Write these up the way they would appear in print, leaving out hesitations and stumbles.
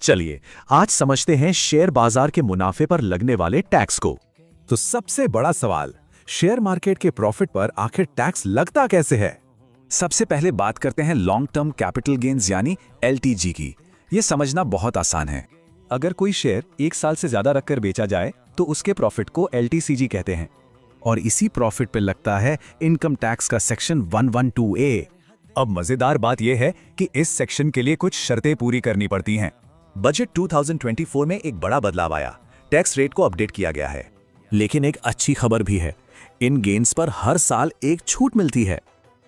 चलिए आज समझते हैं शेयर बाजार के मुनाफे पर लगने वाले टैक्स को। तो सबसे बड़ा सवाल, शेयर मार्केट के प्रॉफिट पर आखिर टैक्स लगता कैसे है? सबसे पहले बात करते हैं लॉन्ग टर्म कैपिटल गेन्स यानी LTG की। ये समझना बहुत आसान है। अगर कोई शेयर 1 साल से ज्यादा रखकर बेचा जाए तो उसके प्रॉफिट को LTCG कहते हैं। और इसी प्रॉफिट पे लगता है इनकम टैक्स का सेक्शन 112A। अब मजेदार बात यह है कि इस सेक्शन के लिए कुछ शर्तें पूरी करनी पड़ती हैं। बजट 2024 में एक बड़ा बदलाव आया, टैक्स रेट को अपडेट किया गया है। लेकिन एक अच्छी खबर भी है, इन गेन्स पर हर साल एक छूट मिलती है।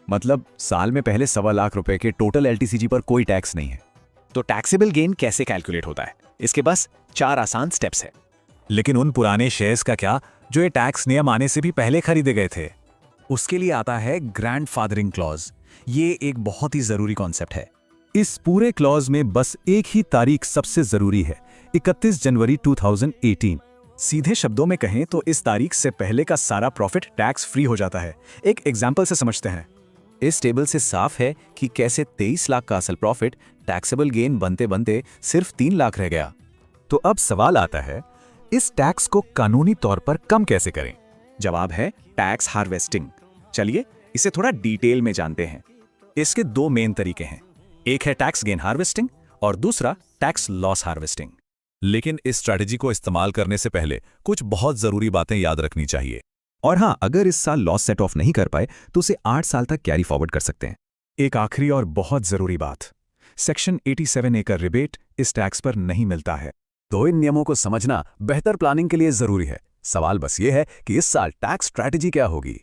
मतलब साल में पहले 1.25 लाख रुपए के टोटल LTCG पर कोई टैक्स नहीं है। तो टैक्सेबल गेन कैसे कैलकुलेट होता है? इसके बस 4 आसान स्टेप्स है। लेकिन उन पुराने शेयर्स का क्या जो ये टैक्स नियम आने से भी पहले खरीदे गए थे? उसके लिए आता है ग्रैंडफादरिंग क्लॉज। ये एक बहुत ही जरूरी कॉन्सेप्ट है। इस पूरे क्लॉज में बस एक ही तारीख सबसे जरूरी है, 31 जनवरी 2018। सीधे शब्दों में कहें तो इस तारीख से पहले का सारा प्रॉफिट टैक्स फ्री हो जाता है। एक एग्जाम्पल से समझते हैं। इस टेबल से साफ है कि कैसे 23 लाख का असल प्रॉफिट टैक्सेबल गेन बनते बनते सिर्फ 3 लाख रह गया। तो अब सवाल आता है, इस टैक्स को कानूनी तौर पर कम कैसे करें? जवाब है टैक्स हार्वेस्टिंग। चलिए इसे थोड़ा डिटेल में जानते हैं। इसके 2 मेन तरीके हैं, एक है टैक्स गेन हार्वेस्टिंग और दूसरा टैक्स लॉस हार्वेस्टिंग। लेकिन इस स्ट्रैटेजी को इस्तेमाल करने से पहले कुछ बहुत जरूरी बातें याद रखनी चाहिए। और हाँ, अगर इस साल लॉस सेट ऑफ नहीं कर पाए तो उसे 8 साल तक कैरी फॉरवर्ड कर सकते हैं। एक आखिरी और बहुत जरूरी बात, सेक्शन 87A का रिबेट इस टैक्स पर नहीं मिलता है। तो इन नियमों को समझना बेहतर प्लानिंग के लिए जरूरी है। सवाल बस ये है कि इस साल टैक्स स्ट्रैटेजी क्या होगी।